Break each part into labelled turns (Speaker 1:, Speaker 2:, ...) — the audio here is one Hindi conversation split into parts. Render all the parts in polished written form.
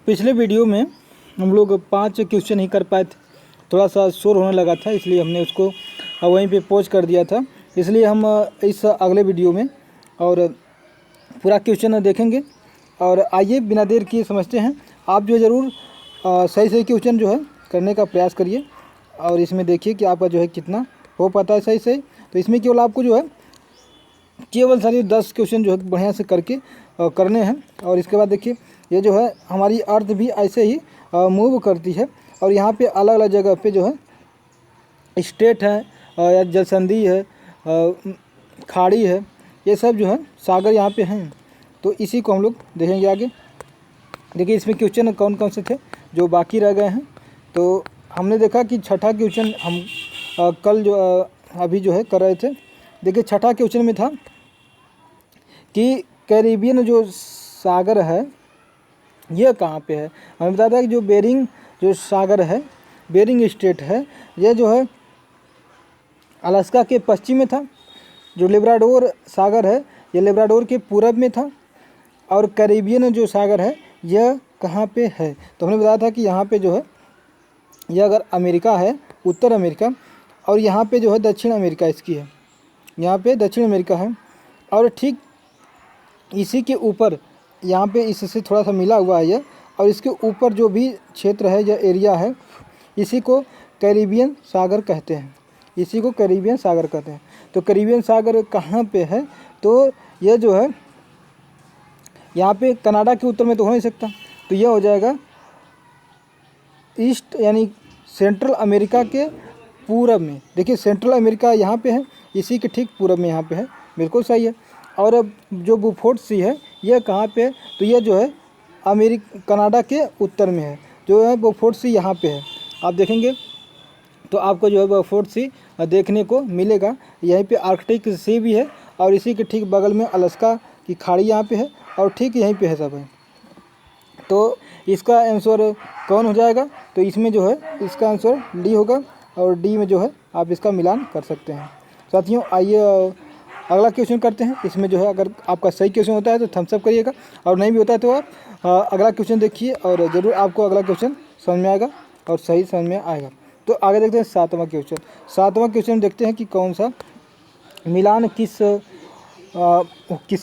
Speaker 1: पिछले वीडियो में हम लोग 5 क्वेश्चन ही कर पाए थे, थोड़ा सा शोर होने लगा था, इसलिए हमने उसको वहीं पे पॉज कर दिया था। इसलिए हम इस अगले वीडियो में और पूरा क्वेश्चन देखेंगे। और आइए बिना देर किए समझते हैं। आप जो ज़रूर सही सही क्वेश्चन जो है करने का प्रयास करिए और इसमें देखिए कि आपका जो है कितना हो पाता है सही सही। तो इसमें केवल आपको जो है केवल सारी 10 क्वेश्चन जो है बढ़िया से करके करने हैं। और इसके बाद देखिए ये जो है हमारी अर्थ भी ऐसे ही मूव करती है और यहाँ पे अलग अलग जगह पे जो है स्टेट है या जलसंधि है, खाड़ी है, ये सब जो है सागर यहाँ पे हैं। तो इसी को हम लोग देखेंगे आगे। देखिए इसमें क्वेश्चन कौन कौन से थे जो बाकी रह गए हैं। तो हमने देखा कि छठा क्वेश्चन हम कल जो अभी जो है कर रहे थे। देखिए छठा क्वेश्चन में था कि कैरिबियन जो सागर है ये कहाँ पे है। हमें बताया था कि जो बेरिंग जो सागर है, बेरिंग स्टेट है, ये जो है अलास्का के पश्चिम में था। जो लेब्राडोर सागर है ये लेब्राडोर के पूरब में था। और कैरिबियन जो सागर है यह कहाँ पे है। तो हमने बताया था कि यहाँ पे जो है यह अगर अमेरिका है, उत्तर अमेरिका, और यहाँ पे जो है दक्षिण अमेरिका इसकी है, यहाँ पे दक्षिण अमेरिका है। और ठीक इसी के ऊपर यहाँ पे इससे थोड़ा सा मिला हुआ है यह, और इसके ऊपर जो भी क्षेत्र है या एरिया है इसी को कैरिबियन सागर कहते हैं, इसी को कैरिबियन सागर कहते हैं। तो कैरिबियन सागर कहाँ पे है, तो यह जो है यहाँ पे कनाडा के उत्तर में तो हो नहीं सकता, तो यह हो जाएगा ईस्ट यानी सेंट्रल अमेरिका के पूरब में। देखिए सेंट्रल अमेरिका यहाँ पे है, इसी के ठीक पूरब में यहाँ पे है, बिल्कुल सही है। और अब जो बुफोर्ड सी है यह कहाँ पे है, तो यह जो है कनाडा के उत्तर में है, जो है बुफोर्ड सी यहाँ पे है। आप देखेंगे तो आपको जो है बुफोर्ड सी देखने को मिलेगा। यहीं पे आर्कटिक सी भी है और इसी के ठीक बगल में अलास्का की खाड़ी यहाँ पे है और ठीक यहीं पे है सब है। तो इसका आंसर कौन हो जाएगा, तो इसमें जो है इसका आंसर डी होगा और डी में जो है आप इसका मिलान कर सकते हैं। साथियों आइए अगला क्वेश्चन करते हैं। इसमें जो है अगर आपका सही क्वेश्चन होता है तो थम्स अप करिएगा और नहीं भी होता है तो आप अगला क्वेश्चन देखिए और ज़रूर आपको अगला क्वेश्चन समझ में आएगा और सही समझ में आएगा। तो आगे देखते हैं सातवां क्वेश्चन। सातवां क्वेश्चन देखते हैं कि कौन सा मिलान किससे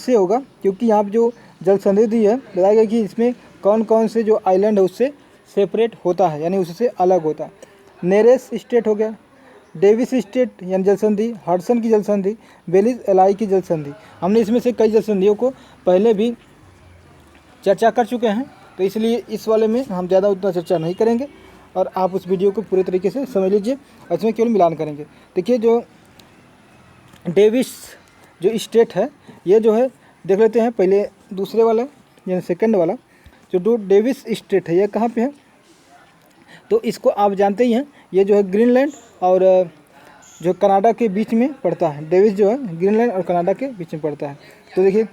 Speaker 1: होगा, क्योंकि यहाँ पर जो जल संधि है बताया गया कि इसमें कौन कौन से जो आइलैंड है उससे सेपरेट होता है यानी उससे अलग होता है। नेरेस स्टेट हो गया, डेविस स्टेट यानी जलसंधि, हडसन की जलसंधि, बेलिज एलाई की जलसंधि। हमने इसमें से कई जलसंधियों को पहले भी चर्चा कर चुके हैं, तो इसलिए इस वाले में हम ज़्यादा उतना चर्चा नहीं करेंगे और आप उस वीडियो को पूरे तरीके से समझ लीजिए और इसमें केवल मिलान करेंगे। देखिए जो डेविस जो स्टेट है ये जो है देख लेते हैं पहले दूसरे वाला यानी सेकंड वाला जो डेविस स्टेट है यह कहाँ पे है, तो इसको आप जानते ही हैं, ये जो है ग्रीनलैंड और जो कनाडा के बीच में पड़ता है। डेविस जो है ग्रीनलैंड और कनाडा के बीच में पड़ता है। तो देखिए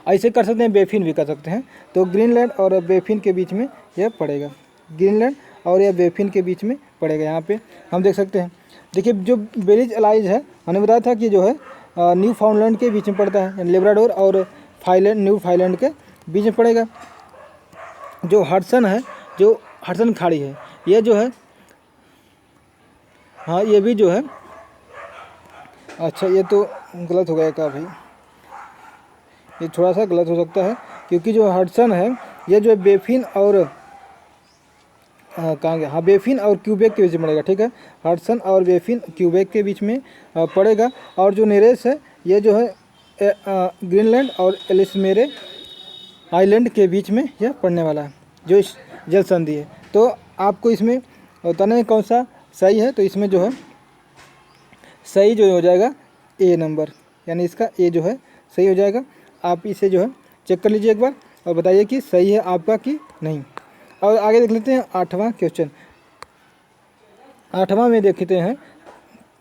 Speaker 1: ऐसे कर सकते हैं, बेफिन भी कर सकते हैं। तो ग्रीनलैंड और बेफिन के बीच में यह पड़ेगा, ग्रीनलैंड और यह बेफिन के बीच में पड़ेगा, यहाँ पे हम देख सकते हैं। देखिए जो बेलिज एलाइज है हमने बताया था कि जो है न्यू फाउंडलैंड के बीच में पड़ता है, लेब्राडोर और न्यू फाइलैंड के बीच में पड़ेगा। जो हडसन है, जो हडसन खाड़ी है ये जो है, हाँ ये भी जो है, अच्छा ये तो गलत हो गया क्या भाई, ये थोड़ा सा गलत हो सकता है क्योंकि जो हडसन है ये जो है बेफिन और कहाँ गया, हाँ बेफिन और क्यूबेक के बीच में पड़ेगा, ठीक है। हडसन और बेफिन क्यूबेक के बीच में पड़ेगा। और जो नेरेस है ये जो है ग्रीनलैंड और एलिसमेरे आइलैंड के बीच में यह पड़ने वाला है जो इस जल संधि है। तो आपको इसमें बताना है कौन सा सही है, तो इसमें जो है सही जो हो जाएगा ए नंबर, यानी इसका ए जो है सही हो जाएगा। आप इसे जो है चेक कर लीजिए एक बार और बताइए कि सही है आपका कि नहीं। और आगे देख लेते हैं आठवां क्वेश्चन। आठवां में देखते हैं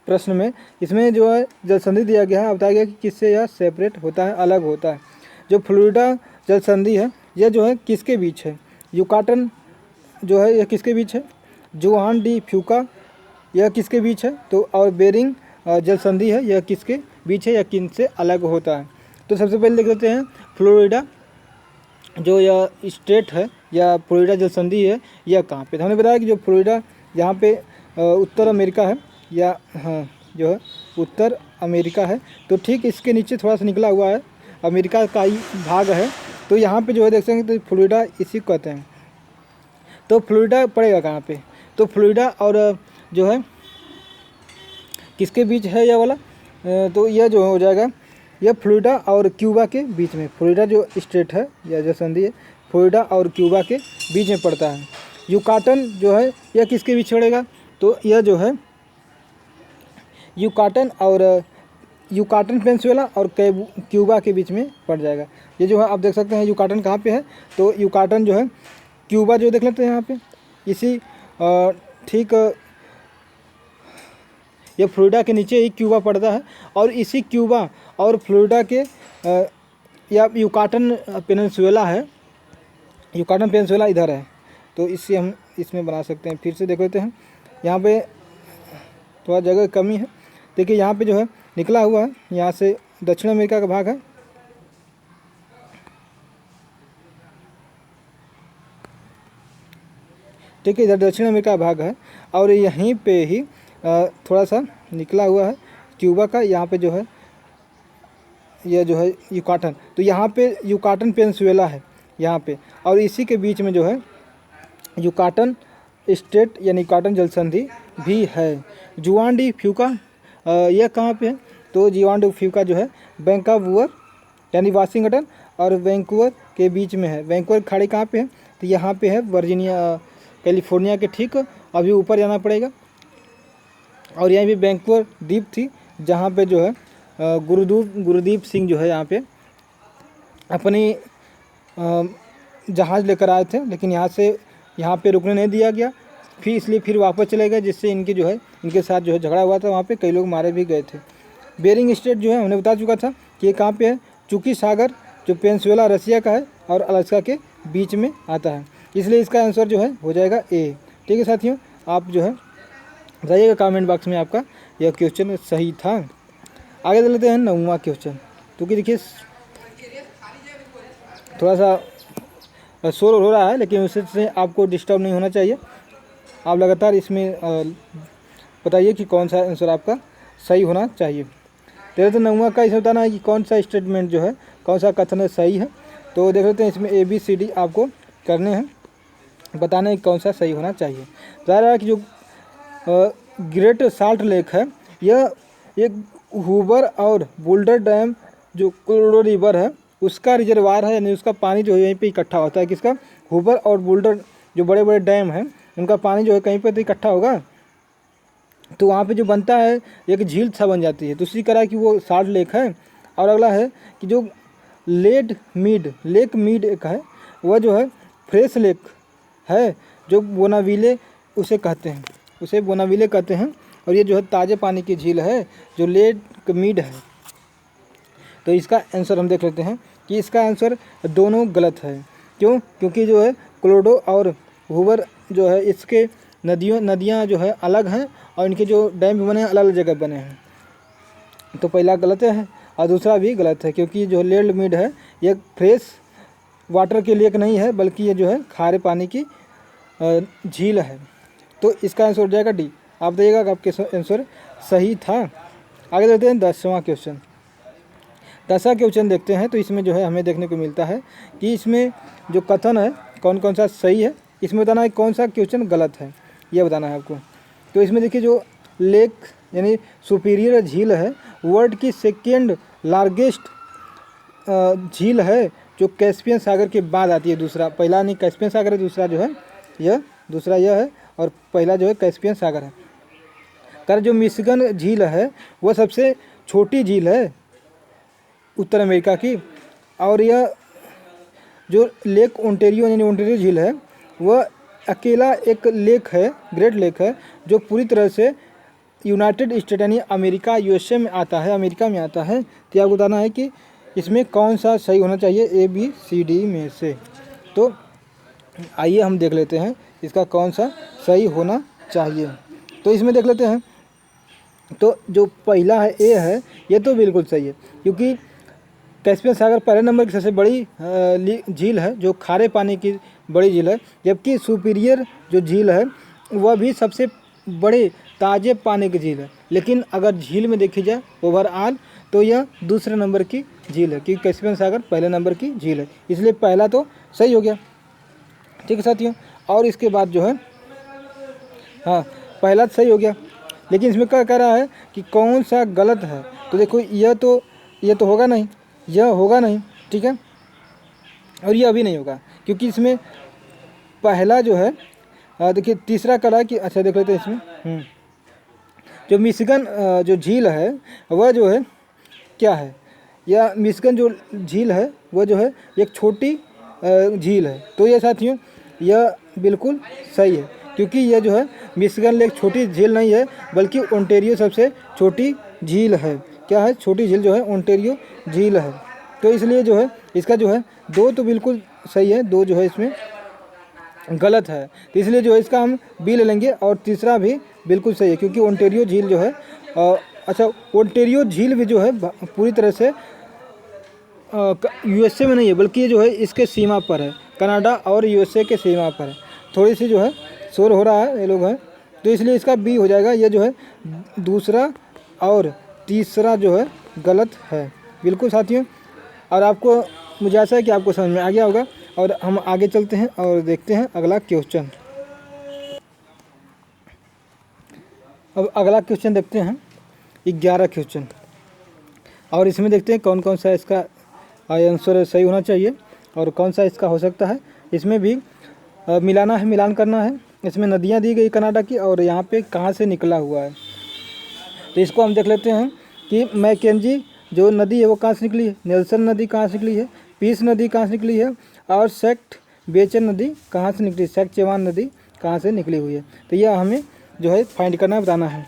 Speaker 1: प्रश्न में, इसमें जो है जल संधि दिया गया है, बताया गया कि किससे यह सेपरेट होता है, अलग होता है। जो फ्लोरिडा जल संधि है यह जो है किसके बीच है, युकाटन जो है यह किसके बीच है, जोहान डी फ्यूका यह किसके बीच है, तो और बेरिंग जल संधि है यह किसके बीच है या किन से अलग होता है। तो सबसे पहले देख लेते हैं फ्लोरिडा जो यह स्टेट है या फ्लोरिडा जल संधि है यह कहाँ पे। तो हमने बताया कि जो फ्लोरिडा यहाँ पे उत्तर अमेरिका है या हाँ जो है उत्तर अमेरिका है, तो ठीक इसके नीचे थोड़ा सा निकला हुआ है अमेरिका का ही भाग है। तो यहाँ पे जो है देख सकते हैं तो फ्लोरिडा इसी को कहते हैं। तो फ्लोरिडा पड़ेगा कहाँ पे, तो फ्लोरिडा और जो है किसके बीच है यह वाला, तो यह जो हो जाएगा यह फ्लोरिडा और क्यूबा के बीच में। फ्लोरिडा जो स्टेट है या जो संधि है फ्लोरिडा और क्यूबा के बीच में पड़ता है। युकाटन जो है यह किसके बीच पड़ेगा, तो यह जो है युकाटन पेनिनसुला और क्यूबा के बीच में पड़ जाएगा। ये जो है आप देख सकते हैं युकाटन कहाँ पे है, तो युकाटन जो है क्यूबा जो देख लेते हैं यहाँ पे इसी ठीक ये फ्लोरिडा के नीचे ही क्यूबा पड़ता है और इसी क्यूबा और फ्लोरिडा के या युकाटन पेनिनसुला है, युकाटन पेनिनसुला इधर है। तो इससे हम इसमें बना सकते हैं। फिर से देख लेते हैं, यहाँ पे थोड़ा जगह कमी है। देखिए यहाँ पे जो है निकला हुआ है, यहाँ से दक्षिण अमेरिका का भाग है, ठीक है, इधर दक्षिण अमेरिका का भाग है और यहीं पे ही थोड़ा सा निकला हुआ है क्यूबा का, यहाँ पे जो है यह जो है युकाटन। तो यहाँ पे युकाटन पेनिनसुला है यहाँ पे और इसी के बीच में जो है युकाटन स्टेट यानी युकाटन जल संधि भी है। जुआन डी फ्यूका यह कहाँ पे है, तो जुआन डी फ्यूका जो है वैंकूवर यानी वाशिंगटन और वैंकूवर के बीच में है। वैंकूवर खाड़ी कहाँ पे है, तो यहाँ पे है वर्जीनिया कैलिफोर्निया के ठीक अभी ऊपर जाना पड़ेगा। और यहाँ भी वैंकूवर द्वीप थी जहाँ पे जो है गुरुदीप सिंह जो है यहाँ पे अपनी जहाज़ लेकर आए थे, लेकिन यहाँ पे रुकने नहीं दिया गया, फिर इसलिए फिर वापस चले गए, जिससे इनकी जो है इनके साथ जो है झगड़ा हुआ था, वहाँ पे कई लोग मारे भी गए थे। बेरिंग स्टेट जो है हमने बता चुका था कि ये कहाँ पे है, चूंकि सागर जो पेनिनसुला रसिया का है और अलास्का के बीच में आता है, इसलिए इसका आंसर जो है हो जाएगा ए। ठीक है साथियों, आप जो है बताइएगा कमेंट बॉक्स में आपका यह क्वेश्चन सही था। आगे चल लेते हैं 9वां क्वेश्चन। तो कि देखिए थोड़ा सा शोर हो रहा है, लेकिन उससे आपको डिस्टर्ब नहीं होना चाहिए। आप लगातार इसमें बताइए कि कौन सा आंसर आपका सही होना चाहिए। तो 9वां का इसमें बताना है कि कौन सा स्टेटमेंट जो है कौन सा कथन सही है। तो देख लेते हैं, इसमें ABCD आपको करने हैं, बताना है कौन सा सही होना चाहिए। बता रहा है कि जो ग्रेट साल्ट लेक है यह एक हूबर और बोल्डर डैम जो कोलोराडो रिवर है उसका रिजर्वायर है, यानी उसका पानी जो है यहीं पे इकट्ठा होता है। किसका, हूबर और बोल्डर जो बड़े बड़े डैम हैं उनका पानी जो है कहीं पर तो इकट्ठा होगा, तो वहाँ पे जो बनता है एक झील सा बन जाती है। दूसरी करा कि वो साल्ट लेक है। और अगला है कि जो लेक मीड एक है वह जो है फ्रेश लेक है, जो बोनाविले उसे कहते हैं, उसे बोनाविले कहते हैं। और ये जो है ताज़े पानी की झील है जो लेक मीड है। तो इसका आंसर हम देख लेते हैं कि इसका आंसर दोनों गलत है। क्यों, क्योंकि जो है कोलोराडो और हूबर जो है इसके नदियाँ जो है अलग हैं और इनके जो डैम बने हैं अलग अलग जगह बने हैं। तो पहला गलत है और दूसरा भी गलत है, क्योंकि जो लेक मीड है ये फ्रेश वाटर के लेक नहीं है, बल्कि ये जो है खारे पानी की झील है। तो इसका आंसर हो जाएगा डी। आप बताइएगा कि आपके आंसर सही था। आगे देखते हैं 10वां क्वेश्चन। 10वां क्वेश्चन देखते हैं। तो इसमें जो है हमें देखने को मिलता है कि इसमें जो कथन है कौन कौन सा सही है, इसमें बताना है कौन सा क्वेश्चन गलत है, यह बताना है आपको। तो इसमें देखिए जो लेक यानी सुपीरियर झील है वर्ल्ड की सेकेंड लार्जेस्ट झील है, जो कैस्पियन सागर के बाद आती है। दूसरा, पहला नहीं कैस्पियन सागर है, दूसरा जो है दूसरा यह है और पहला जो है कैस्पियन सागर है। कर जो मिशिगन झील है वह सबसे छोटी झील है उत्तर अमेरिका की। और यह जो लेक ओंटेरियो यानी ओंटेरियो झील है वह अकेला एक लेक है, ग्रेट लेक है, जो पूरी तरह से यूनाइटेड स्टेट यानी अमेरिका USA में आता है, अमेरिका में आता है। तो आपको बताना है कि इसमें कौन सा सही होना चाहिए ABCD में से। तो आइए हम देख लेते हैं इसका कौन सा सही होना चाहिए। तो इसमें देख लेते हैं, तो जो पहला है A है ये तो बिल्कुल सही है, क्योंकि कैस्पियन सागर पहले नंबर की सबसे बड़ी झील है जो खारे पानी की बड़ी झील है, जबकि सुपीरियर जो झील है वह भी सबसे बड़े ताज़े पानी की झील है। लेकिन अगर झील में देखी जाए ओवरऑल तो यह दूसरे नंबर की झील है, क्योंकि कैस्पियन सागर पहले नंबर की झील है, इसलिए पहला तो सही हो गया। ठीक है साथियों, और इसके बाद जो है हाँ पहला सही हो गया, लेकिन इसमें क्या कह रहा है कि कौन सा गलत है। तो देखो यह तो होगा नहीं, यह होगा नहीं, ठीक है, और यह अभी नहीं होगा, क्योंकि इसमें पहला जो है देखिए तीसरा करा कि अच्छा देख लेते हैं इसमें जो मिशिगन जो झील है वह जो है क्या है, या मिशिगन जो झील है वह जो है एक छोटी झील है। तो ये साथियों यह बिल्कुल सही है, क्योंकि यह जो है मिशिगन लेक छोटी झील नहीं है, बल्कि ओंटारियो सबसे छोटी झील है। क्या है, छोटी झील जो है ओंटारियो झील है। तो इसलिए जो है इसका जो है दो तो बिल्कुल सही है, दो जो है इसमें गलत है, तो इसलिए जो है इसका हम बी ले लेंगे, और तीसरा भी बिल्कुल सही है, क्योंकि ओंटारियो झील जो है अच्छा ओंटारियो झील भी जो है पूरी तरह से यूएसए में नहीं है, बल्कि ये जो है इसके सीमा पर है, कनाडा और यूएसए के सीमा पर है। थोड़ी सी जो है शोर हो रहा है, ये लोग हैं, तो इसलिए इसका बी हो जाएगा। ये जो है दूसरा और तीसरा जो है गलत है, बिल्कुल साथियों। और आपको मुझे आशा है कि आपको समझ में आ गया होगा, और हम आगे चलते हैं और देखते हैं अगला क्वेश्चन। अब अगला क्वेश्चन देखते हैं 11 क्वेश्चन, और इसमें देखते हैं कौन कौन सा इसका आंसर सही होना चाहिए और कौन सा इसका हो सकता है। इसमें भी मिलाना है, मिलान करना है। इसमें नदियाँ दी गई कनाडा की, और यहाँ पे कहाँ से निकला हुआ है, तो इसको हम देख लेते हैं कि मैकेंजी जो नदी है वो कहाँ से निकली है, नेल्सन नदी कहाँ से निकली है, पीस नदी कहाँ से निकली है, और सेक्ट बेचन नदी कहाँ से निकली, सेक्ट चेवान नदी कहाँ से निकली हुई है। तो यह हमें जो है फाइंड करना, बताना है।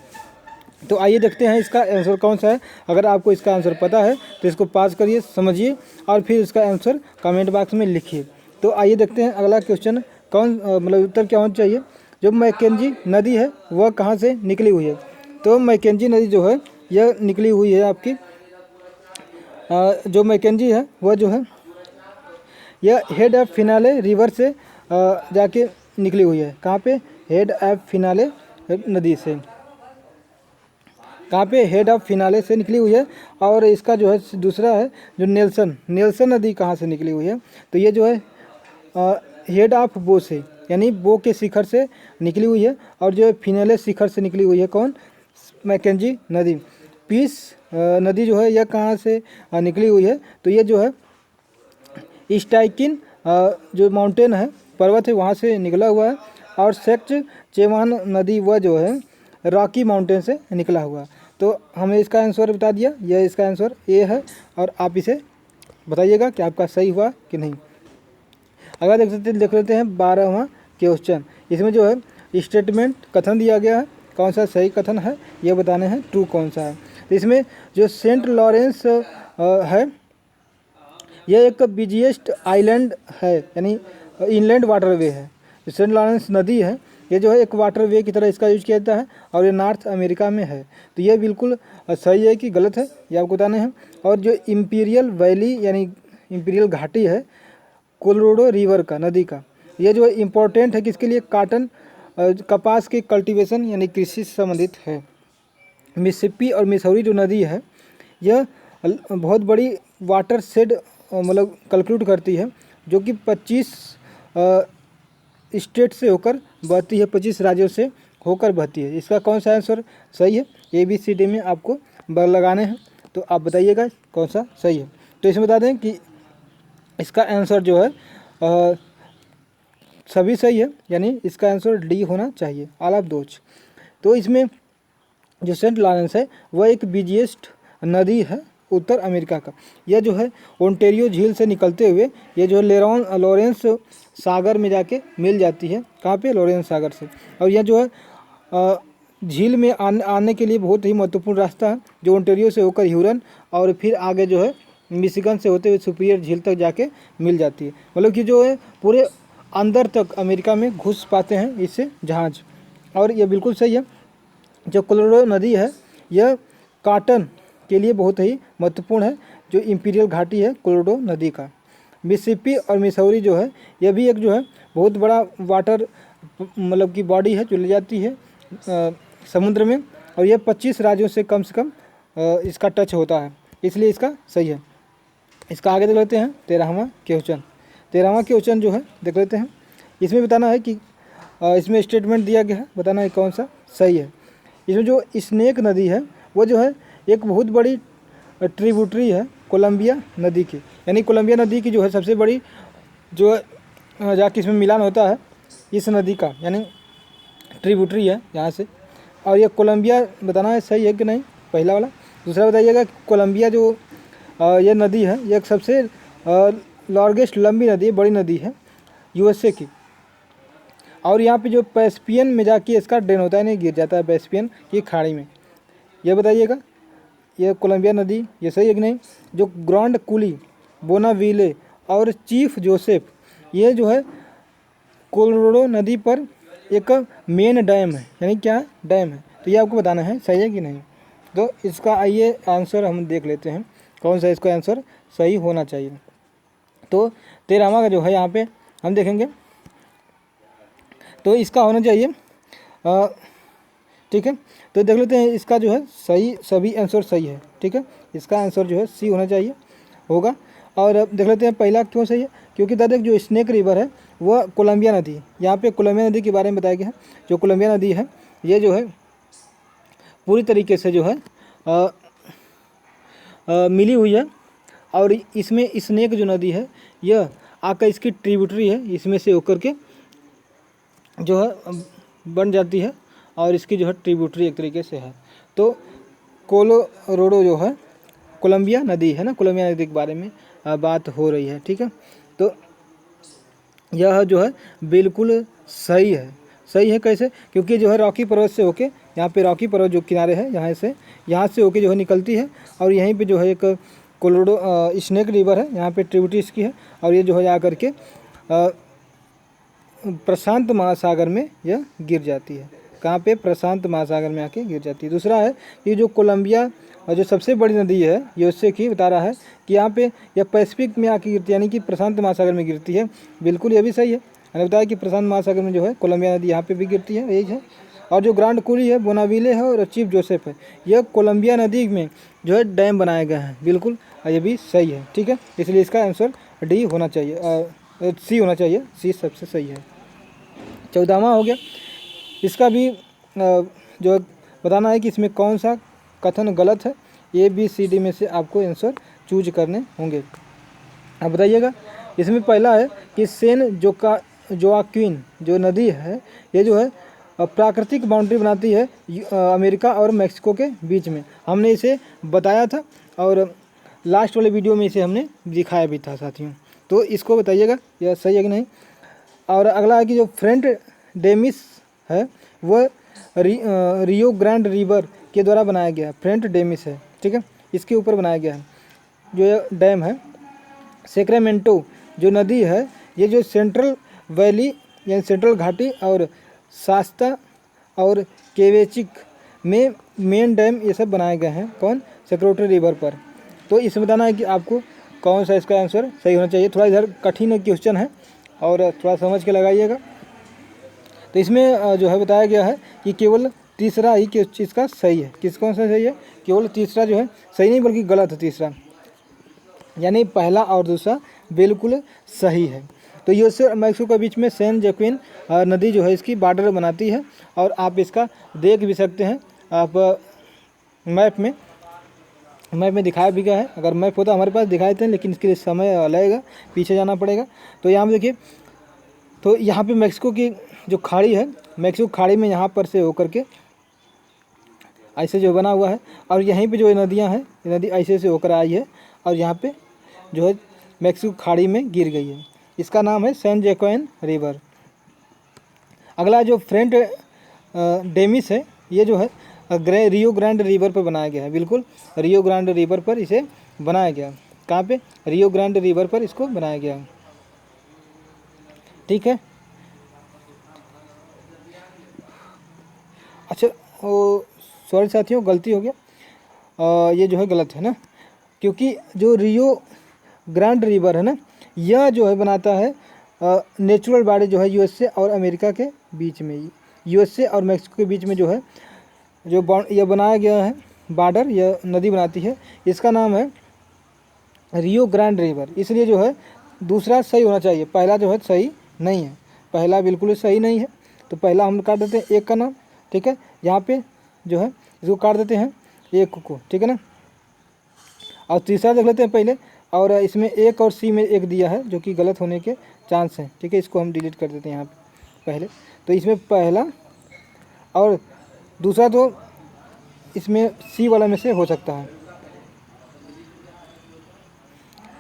Speaker 1: तो आइए देखते हैं इसका आंसर कौन सा है। अगर आपको इसका आंसर पता है तो इसको पास करिए, समझिए, और फिर इसका आंसर कमेंट बॉक्स में लिखिए। तो आइए देखते हैं अगला क्वेश्चन कौन मतलब उत्तर क्या होना चाहिए। जो मैकेंजी नदी है वह कहाँ से निकली हुई है, तो मैकेंजी नदी जो है यह निकली हुई है आपकी जो मैकेंजी है वह जो है यह हेड ऑफ फिनाले रिवर से जाके निकली हुई है। कहाँ पे, हेड ऑफ फिनाले नदी से, कहाँ पे, हेड ऑफ फिनाले से निकली हुई है। और इसका जो है दूसरा है जो नेल्सन नदी कहाँ से निकली हुई है, तो ये जो है हेड ऑफ बो से, यानी बो के शिखर से निकली हुई है, और जो है फिनाले शिखर से निकली हुई है कौन, मैकेंजी नदी। पीस नदी जो है यह कहाँ से निकली हुई है, तो ये जो है स्टाइकिन जो माउंटेन है, पर्वत है, वहाँ से निकला हुआ है। और सेक्ट चेवान नदी वह जो है रॉकी माउंटेन से निकला हुआ। तो हमने इसका आंसर बता दिया, यह इसका आंसर ए है, और आप इसे बताइएगा कि आपका सही हुआ कि नहीं। अगर देख लेते हैं 12वां क्वेश्चन। इसमें जो है स्टेटमेंट कथन दिया गया है, कौन सा सही कथन है यह बताने हैं, ट्रू कौन सा है। तो इसमें जो सेंट लॉरेंस है यह एक बिजिएस्ट आइलैंड है, यानी इनलैंड वाटरवे है। सेंट लॉरेंस नदी है ये जो है एक वाटरवे की तरह इसका यूज किया जाता है, और ये नॉर्थ अमेरिका में है। तो ये बिल्कुल सही है कि गलत है, ये आपको बताने हैं। और जो इंपीरियल वैली यानी इंपीरियल घाटी है कोलोराडो रिवर का, नदी का, ये जो है इम्पोर्टेंट है किसके लिए, काटन कपास के कल्टीवेशन यानी कृषि से संबंधित है। मिसिसिपी और मिसौरी जो नदी है यह बहुत बड़ी वाटर शेड मतलब कैलकुलेट करती है, जो कि 25 स्टेट से होकर बहती है, 25 राज्यों से होकर बहती है। इसका कौन सा आंसर सही है, ABCD में आपको लगाने हैं, तो आप बताइएगा कौन सा सही है। तो इसमें बता दें कि इसका आंसर जो है सभी सही है, यानी इसका आंसर डी होना चाहिए, ऑल ऑफ दोज। तो इसमें जो सेंट लॉरेंस है वह एक बिजिएस्ट नदी है उत्तर अमेरिका का। यह जो है ओंटारियो झील से निकलते हुए ये जो लॉरेंस सागर में जाके मिल जाती है। कहाँ पे, लॉरेंस सागर से। और यह जो है झील में आने के लिए बहुत ही महत्वपूर्ण रास्ता है, जो ओंटारियो से होकर ह्यूरन और फिर आगे जो है मिशिगन से होते हुए सुपीरियर झील तक जाके मिल जाती है। मतलब कि जो है पूरे अंदर तक अमेरिका में घुस पाते हैं इससे जहाज। और ये बिल्कुल सही है। जो कोलोराडो नदी है यह काटन के लिए बहुत ही महत्वपूर्ण है, जो इंपीरियल घाटी है कोलोराडो नदी का। मिसिसिपी और मिसौरी जो है यह भी एक जो है बहुत बड़ा वाटर मतलब की बॉडी है जो ले जाती है समुद्र में, और यह 25 राज्यों से कम इसका टच होता है, इसलिए इसका सही है। इसका आगे देख लेते हैं 13वां क्वेश्चन। 13वां क्वेश्चन जो है देख लेते हैं। इसमें बताना है कि इसमें स्टेटमेंट दिया गया है, बताना है कौन सा सही है। इसमें जो स्नेक नदी है वो जो है एक बहुत बड़ी ट्रिब्यूटरी है कोलंबिया नदी की, यानी कोलंबिया नदी की जो है सबसे बड़ी जो जाके इसमें मिलान होता है इस नदी का, यानी ट्रिब्यूटरी है यहाँ से। और ये कोलंबिया बताना है सही है कि नहीं, पहला वाला। दूसरा बताइएगा कोलंबिया जो ये नदी है ये एक सबसे लार्जेस्ट लंबी नदी है, बड़ी नदी है यूएसए की, और यहाँ पे जो कैस्पियन में जाके इसका ड्रेन होता है, नहीं गिर जाता है कैस्पियन की खाड़ी में। ये बताइएगा ये कोलंबिया नदी ये सही है कि नहीं। जो ग्रांड कुली, बोनाविले और चीफ जोसेफ ये जो है कोलोराडो नदी पर एक मेन डैम है, यानी क्या डैम है, तो ये आपको बताना है सही है कि नहीं। तो इसका आइए आंसर हम देख लेते हैं कौन सा इसका आंसर सही होना चाहिए। तो 13वां का जो है यहाँ पे हम देखेंगे तो इसका होना चाहिए ठीक है। तो देख लेते हैं इसका जो है सही, सभी आंसर सही है, ठीक है। इसका आंसर जो है सी होना चाहिए होगा। और अब देख लेते हैं पहला क्यों सही है, क्योंकि दादा जो स्नेक रिवर है वह कोलंबिया नदी, यहाँ पे कोलंबिया नदी के बारे में बताया गया है। जो कोलंबिया नदी है ये जो है पूरी तरीके से जो है मिली हुई है, और इसमें स्नेक जो नदी है यह आकर इसकी ट्रिब्यूटरी है, इसमें से होकर के जो है बन जाती है, और इसकी जो है ट्रिब्यूटरी एक तरीके से है। तो कोलोराडो जो है कोलंबिया नदी है ना, कोलंबिया नदी के बारे में बात हो रही है, ठीक है। तो यह जो है बिल्कुल सही है। सही है कैसे, क्योंकि जो है रॉकी पर्वत से होके, यहाँ पे रॉकी पर्वत जो किनारे है यहाँ से होके जो है निकलती है, और यहीं पे जो है एक कोलोराडो स्नेक रिवर है, यहाँ पे ट्रिब्यूटरी इसकी है, और ये जो है जा करके प्रशांत महासागर में यह गिर जाती है। कहाँ पे, प्रशांत महासागर में आके गिर जाती है। दूसरा है कि जो कोलंबिया और जो सबसे बड़ी नदी है यूएसए की, बता रहा है कि यहाँ पे यह पैसिफिक में आके गिरती है, यानी कि प्रशांत महासागर में गिरती है। बिल्कुल ये भी सही है, मैंने बताया कि प्रशांत महासागर में जो है कोलंबिया नदी यहाँ पे भी गिरती है, यही है। और जो ग्रांड कुली है, बोनाविले है और चीफ जोसेफ है, यह कोलंबिया नदी में जो है डैम बनाए गए हैं, बिल्कुल ये भी सही है, ठीक है। इसलिए इसका आंसर डी होना चाहिए, सी होना चाहिए, सी सबसे सही है। 14वां हो गया, इसका भी जो बताना है कि इसमें कौन सा कथन गलत है। ABCD में से आपको आंसर चूज करने होंगे। अब बताइएगा, इसमें पहला है कि सेन जोआक्विन जो नदी है ये जो है प्राकृतिक बाउंड्री बनाती है अमेरिका और मैक्सिको के बीच में। हमने इसे बताया था और लास्ट वाले वीडियो में इसे हमने दिखाया भी था साथियों। तो इसको बताइएगा यह सही है कि नहीं। और अगला है कि जो फ्रेंट डेमिस है वह रियो ग्रांड रिवर के द्वारा बनाया गया है। फ्रेंट डेमिस है, ठीक है, इसके ऊपर बनाया गया है जो ये डैम है। सेक्रेमेंटो जो नदी है ये जो सेंट्रल वैली यानी सेंट्रल घाटी और शास्ता और केवेचिक में मेन डैम ये सब बनाए गए हैं, कौन, सेक्रेटरी रिवर पर। तो इसमें बताना है कि आपको कौन सा इसका आंसर सही होना चाहिए। थोड़ा इधर कठिन क्वेश्चन है और थोड़ा समझ के लगाइएगा। तो इसमें जो है बताया गया है कि केवल तीसरा ही इसका सही है। किस कौन सा सही है, केवल तीसरा जो है सही नहीं बल्कि गलत है तीसरा, यानी पहला और दूसरा बिल्कुल सही है। तो यूएसए और मैक्सिको के बीच में सैन जोक्विन नदी जो है इसकी बॉर्डर बनाती है, और आप इसका देख भी सकते हैं, आप मैप में दिखाया भी गया है। अगर मैप होता हमारे पास दिखाए थे, लेकिन इसके लिए समय लगेगा, पीछे जाना पड़ेगा। तो यहाँ पे देखिए, तो यहाँ पे मैक्सिको की जो खाड़ी है, मैक्सिको खाड़ी में यहाँ पर से होकर के ऐसे जो बना हुआ है, और यहीं पे जो नदियाँ हैं ये नदी ऐसे से होकर आई है और यहाँ पे जो है मैक्सिको खाड़ी में गिर गई है। इसका नाम है सैन जोक्विन रिवर। अगला जो फ्रेंट डेमिस है ये जो है रियो ग्रांड रिवर पर बनाया गया है। बिल्कुल रियो ग्रांड रिवर पर इसे बनाया गया। कहाँ पे, रियो ग्रांड रिवर पर इसको बनाया गया, ठीक है। अच्छा सॉरी साथियों, गलती हो गया, ये जो है गलत है ना। क्योंकि जो रियो ग्रांड रिवर है ना, यह जो है बनाता है नेचुरल बॉर्डर जो है यूएसए और अमेरिका के बीच में, यूएसए और मैक्सिको के बीच में जो है जो यह बनाया गया है बॉर्डर, यह नदी बनाती है, इसका नाम है रियो ग्रांड रिवर। इसलिए जो है दूसरा सही होना चाहिए, पहला जो है सही नहीं है, पहला बिल्कुल सही नहीं है। तो पहला हम काट देते हैं एक का नाम, ठीक है। यहाँ पे जो है इसको काट देते हैं एक को, ठीक है ना। और तीसरा देख लेते हैं पहले, और इसमें एक और सी में एक दिया है जो कि गलत होने के चांस हैं, ठीक है। इसको हम डिलीट कर देते हैं यहाँ पे पहले। तो इसमें पहला और दूसरा तो इसमें सी वाला में से हो सकता है,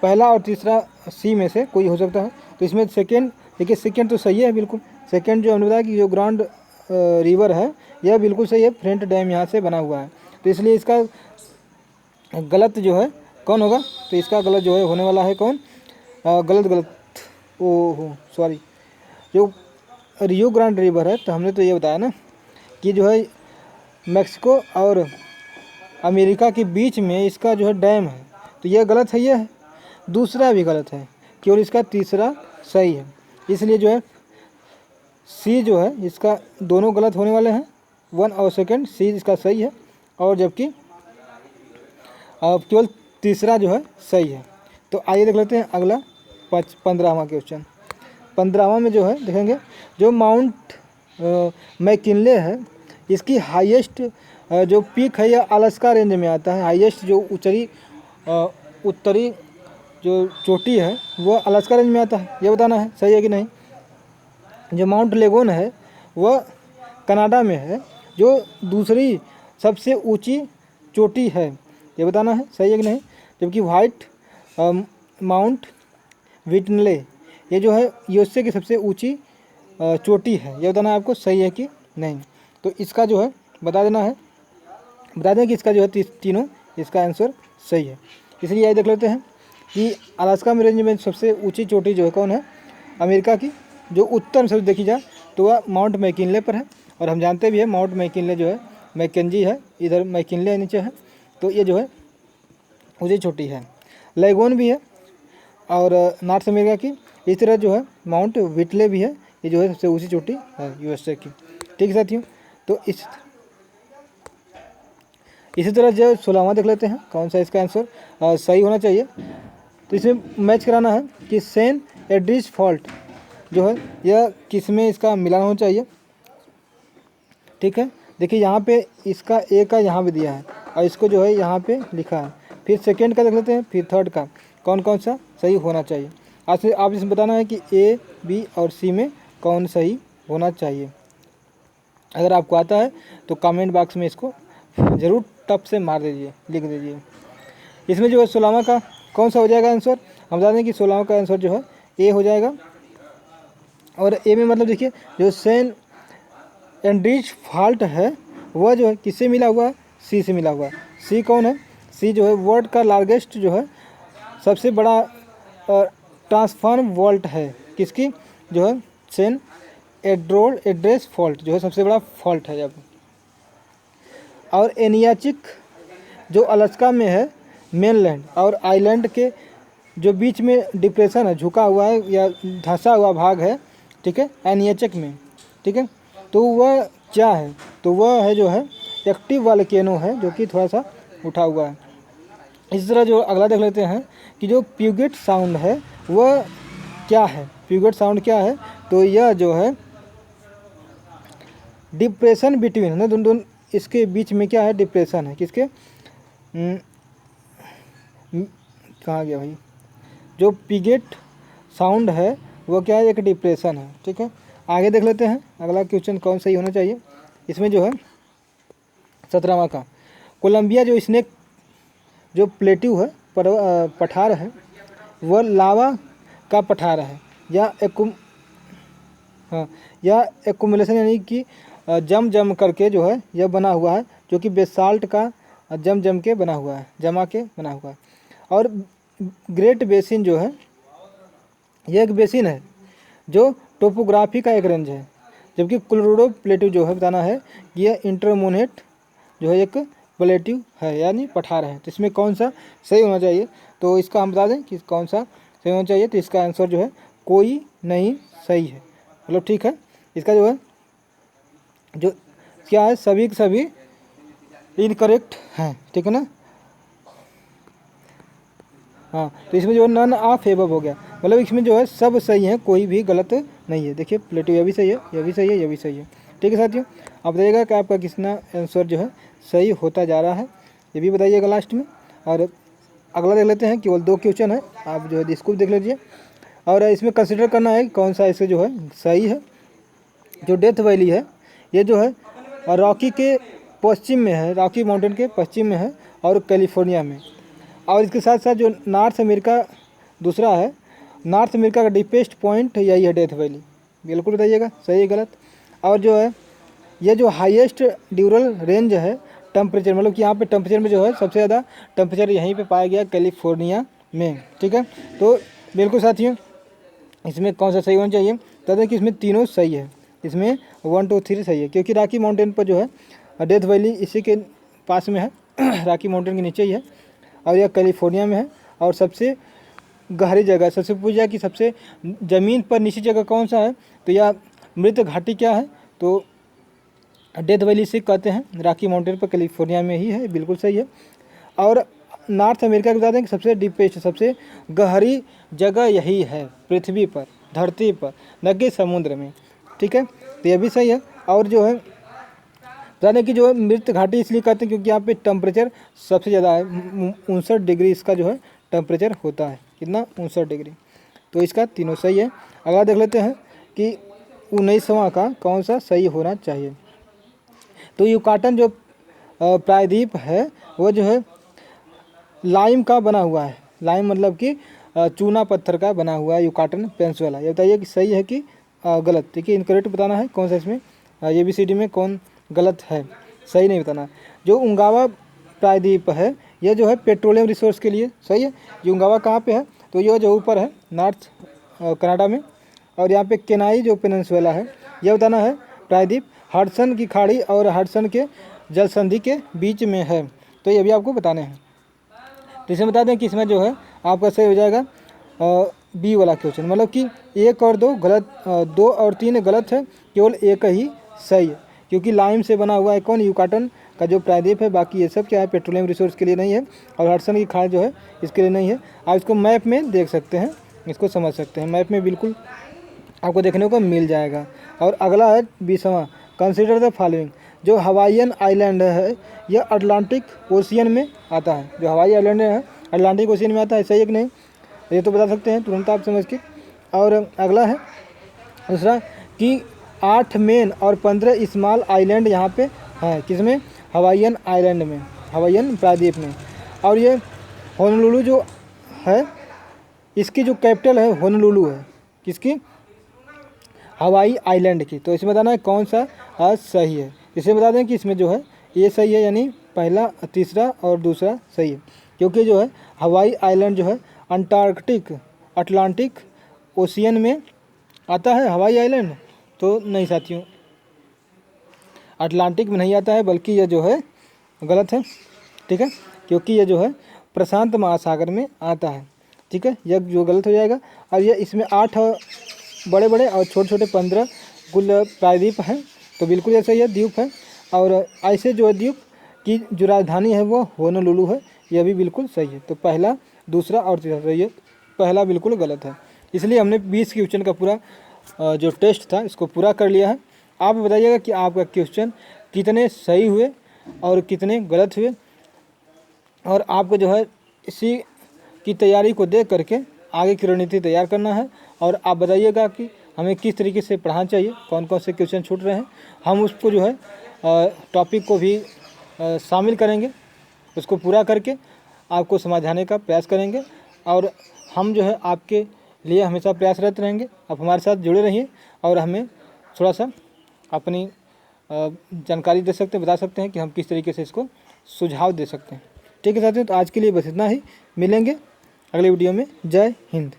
Speaker 1: पहला और तीसरा सी में से कोई हो सकता है। तो इसमें सेकेंड, देखिए सेकेंड तो सही है बिल्कुल। सेकेंड जो हमने बताया कि जो ग्रांड रिवर है यह बिल्कुल सही है, फ्रंट डैम यहाँ से बना हुआ है। तो इसलिए इसका गलत जो है कौन होगा, तो इसका गलत जो है होने वाला है कौन, गलत ओहो सॉरी, जो रियो ग्रांड रिवर है। तो हमने तो ये बताया ना कि जो है मैक्सिको और अमेरिका के बीच में इसका जो है डैम है, तो यह गलत है, यह है। दूसरा भी गलत है, केवल इसका तीसरा सही है। इसलिए जो है सी जो है इसका दोनों गलत होने वाले हैं, 1 और सेकंड, सी इसका सही है, और जबकि केवल तीसरा जो है सही है। तो आइए देख लेते हैं अगला 15वां क्वेश्चन। 15वां में जो है देखेंगे, जो माउंट मैकिनले है इसकी हाईएस्ट जो पीक है यह अलास्का रेंज में आता है। हाईएस्ट जो उत्तरी जो चोटी है वह अलास्का रेंज में आता है, ये बताना है सही है कि नहीं। जो माउंट लेगोन है वह कनाडा में है, जो दूसरी सबसे ऊंची चोटी है, ये बताना है सही है कि नहीं। जबकि वाइट माउंट विटनले ये जो है यूएसए की सबसे ऊंची चोटी है, ये बताना है आपको सही है कि नहीं। तो इसका जो है बता देना है, बता दें कि इसका जो है तीनों इसका आंसर सही है। इसलिए यही देख लेते हैं कि अलास्का में रेंज में सबसे ऊंची चोटी जो है कौन है, अमेरिका की जो उत्तर में सबसे देखी जाए तो वह माउंट मैकिनले पर है। और हम जानते भी है माउंट मैकिनले जो है मैकेंजी है, इधर मैकिनले नीचे है, तो ये जो है ऊंची चोटी है। लेगोन भी है और नॉर्थ अमेरिका की, इस तरह जो है माउंट विटले भी है, ये जो है सबसे ऊंची चोटी है यूएसए की, ठीक है साथियों। तो इसी तरह जो 16वां देख लेते हैं कौन सा इसका आंसर सही होना चाहिए। तो इसमें मैच कराना है कि सेन एड्रिच फॉल्ट जो है यह किस में इसका मिलान होना चाहिए, ठीक है। देखिए यहाँ पे इसका ए का यहाँ भी दिया है और इसको जो है यहाँ पे लिखा है। फिर सेकेंड का देख लेते हैं, फिर थर्ड का कौन कौन सा सही होना चाहिए। आप इसमें बताना है कि ए, बी और सी में कौन सही होना चाहिए। अगर आपको आता है तो कमेंट बॉक्स में इसको ज़रूर टप से मार दीजिए, लिख दीजिए। इसमें जो है 16वां का कौन सा हो जाएगा आंसर, हम बता दें कि 16वां का आंसर जो है ए हो जाएगा। और ए में मतलब देखिए जो सेन एंड्रिच फॉल्ट है वह जो है किससे मिला हुआ है, सी से मिला हुआ है। सी कौन है, सी जो है वर्ल्ड का लार्जेस्ट जो है सबसे बड़ा ट्रांसफॉर्म वॉल्ट है, किसकी, जो है सेन एड्रेस फॉल्ट जो है सबसे बड़ा फॉल्ट है जब। और एनियाचिक जो अलास्का में है, मेनलैंड और आइलैंड के जो बीच में डिप्रेशन है, झुका हुआ है या धंसा हुआ भाग है, ठीक है, एनियाचिक में, ठीक है। तो वह क्या है, तो वह है जो है एक्टिव वोल्केनो है जो कि थोड़ा सा उठा हुआ है। इस तरह जो अगला देख लेते हैं कि जो प्यूगेट साउंड है वह क्या है। प्यूगेट साउंड क्या है, तो यह जो है डिप्रेशन बिटवीन ना दोनों इसके बीच में क्या है, डिप्रेशन है, किसके कहाँ गया भाई, जो प्यूगेट साउंड है वो क्या है, एक डिप्रेशन है, ठीक है। आगे देख लेते हैं अगला क्वेश्चन कौन सही होना चाहिए। इसमें जो है 17वां का कोलंबिया जो स्नेक जो प्लेट्यू है पठार है वह लावा का पठार है या एक्युमुलेशन यानी कि जम करके जो है यह बना हुआ है, जो कि बेसाल्ट का जम के बना हुआ है, जमा के बना हुआ है। और ग्रेट बेसिन जो है यह एक बेसिन है जो टोपोग्राफी का एक रेंज है, जबकि कोलोराडो प्लेट्यू जो है बताना है कि यह इंटरमोनेट जो है एक प्लेटिव है यानी पठार है। तो इसमें कौन सा सही होना चाहिए, तो इसका हम बता दें कि कौन सा सही होना चाहिए। तो इसका आंसर जो है कोई नहीं सही है, मतलब ठीक है। इसका जो है जो क्या है, सभी के सभी इनकरेक्ट हैं, ठीक है ना। हाँ, तो इसमें जो है नन ऑफ एबव हो गया, मतलब इसमें जो है सब सही है, कोई भी गलत नहीं है। देखिए प्लेटिव यह भी सही है, यह भी सही है, यह भी सही है, ठीक है साथियों। आप बताइएगा कि आपका कितना आंसर जो है सही होता जा रहा है, ये भी बताइएगा लास्ट में। और अगला देख लेते हैं, केवल 2 क्वेश्चन है, आप जो है इसको देख लीजिए। और इसमें कंसिडर करना है कौन सा इससे जो है सही है। जो डेथ वैली है ये जो है रॉकी के पश्चिम में है, रॉकी माउंटेन के पश्चिम में है और कैलिफोर्निया में। और इसके साथ साथ जो नॉर्थ अमेरिका दूसरा है, नॉर्थ अमेरिका का डीपेस्ट पॉइंट यही है डेथ वैली, बिल्कुल बताइएगा सही है गलत। और जो है ये जो हाईएस्ट ड्यूरल रेंज है टेम्परेचर, मतलब कि यहाँ पे टेम्परेचर में जो है सबसे ज़्यादा टेम्परेचर यहीं पे पाया गया कैलिफोर्निया में, ठीक है। तो बिल्कुल साथियों इसमें कौन सा सही होना चाहिए, तो देखिए इसमें तीनों सही है, इसमें 1 2 3 सही है, क्योंकि रॉकी माउंटेन पर जो है डेथ वैली इसी के पास में है रॉकी माउंटेन के नीचे ही है, और यह कैलिफोर्निया में है। और सबसे गहरी जगह, सबसे पूछ जाए कि सबसे ज़मीन पर नीची जगह कौन सा है, तो यह मृत घाटी क्या है, तो डेथ वैली से कहते हैं, रॉकी माउंटेन पर कैलिफोर्निया में ही है, बिल्कुल सही है। और नॉर्थ अमेरिका के बता दें कि सबसे डीपेस्ट, सबसे गहरी जगह यही है पृथ्वी पर, धरती पर, न कि समुद्र में, ठीक है, तो यह भी सही है। और जो है बता दें कि जो है मृत घाटी इसलिए कहते हैं क्योंकि यहाँ पे टेम्परेचर सबसे ज़्यादा है, 59 डिग्री इसका जो है टेम्परेचर होता है, कितना 59 डिग्री। तो इसका तीनों सही है। अगला देख लेते हैं कि 19वां का कौन सा सही होना चाहिए। तो युकाटन जो प्रायद्वीप है वो जो है लाइम का बना हुआ है, लाइम मतलब कि चूना पत्थर का बना हुआ है युकाटन पेनिनसुला। ये बताइए कि सही है कि गलत, ठीक है, इनकरेक्ट बताना है कौन सा इसमें ABCD में कौन गलत है, सही नहीं बताना। जो उंगावा प्रायद्वीप है यह जो है पेट्रोलियम रिसोर्स के लिए सही है। ये उंगावा कहाँ पे है, तो यह जो ऊपर है नॉर्थ कनाडा में। और यहाँ पे केनाई जो पेनिनसुला है यह बताना है प्रायद्वीप हडसन की खाड़ी और हडसन के जलसंधि के बीच में है, तो ये भी आपको बताने हैं। तो इसे बता दें कि इसमें जो है आपका सही हो जाएगा B वाला क्वेश्चन, मतलब कि 1 और 2 गलत, 2 और 3 गलत है, केवल 1 ही सही है, क्योंकि लाइम से बना हुआ है कौन, युकाटन का जो प्रायद्वीप है। बाकी ये सब क्या है पेट्रोलियम रिसोर्स के लिए नहीं है, और हडसन की खाड़ी जो है इसके लिए नहीं है। आप इसको मैप में देख सकते हैं, इसको समझ सकते हैं, मैप में बिल्कुल आपको देखने को मिल जाएगा। और अगला है 20वां, कंसिडर द फॉलोइंग। जो हवाईयन आइलैंड है यह अटलांटिक ओशियन में आता है, जो हवाई आइलैंड है अटलांटिक ओशियन में आता है, सही है कि नहीं, ये तो बता सकते हैं तुरंत आप समझ के। और अगला है दूसरा कि 8 मेन और 15 स्मॉल आइलैंड यहाँ पे हैं, किसमें, हवाईयन आइलैंड में, हवाईयन प्रायद्वीप में। और ये होनोलुलु जो है इसकी जो कैपिटल है होनोलुलु है, किसकी, हवाई आइलैंड की। तो इसमें बताना है कौन सा सही है। इसे बता दें कि इसमें जो है ये सही है, यानी पहला, तीसरा और दूसरा सही है, क्योंकि जो है हवाई आइलैंड जो है अंटार्कटिक अटलांटिक ओशियन में आता है हवाई आइलैंड, तो नहीं साथियों अटलांटिक में नहीं आता है, बल्कि यह जो है गलत है, ठीक है, क्योंकि यह जो है प्रशांत महासागर में आता है, ठीक है, यह जो गलत हो जाएगा। और यह इसमें 8 बड़े बड़े और छोटे छोटे 15 कुल प्रायद्वीप हैं, तो बिल्कुल ऐसा ही है, द्वीप है। और ऐसे जो है द्वीप की जो राजधानी है वो होनोलुलु है, यह भी बिल्कुल सही है। तो पहला, दूसरा और तीसरा सही है, पहला बिल्कुल गलत है। इसलिए हमने 20 क्वेश्चन का पूरा जो टेस्ट था इसको पूरा कर लिया है। आप बताइएगा कि आपका क्वेश्चन कितने सही हुए और कितने गलत हुए, और आपको जो है इसी की तैयारी को देख करके आगे की रणनीति तैयार करना है। और आप बताइएगा कि हमें किस तरीके से पढ़ाना चाहिए, कौन कौन से क्वेश्चन छूट रहे हैं, हम उसको जो है टॉपिक को भी शामिल करेंगे, उसको पूरा करके आपको समझाने का प्रयास करेंगे। और हम जो है आपके लिए हमेशा प्रयासरत रहेंगे। आप हमारे साथ जुड़े रहिए और हमें थोड़ा सा अपनी जानकारी दे सकते हैं, बता सकते हैं कि हम किस तरीके से इसको सुझाव दे सकते हैं। ठीक है साथियों, तो आज के लिए बस इतना ही, मिलेंगे अगले वीडियो में। जय हिंद।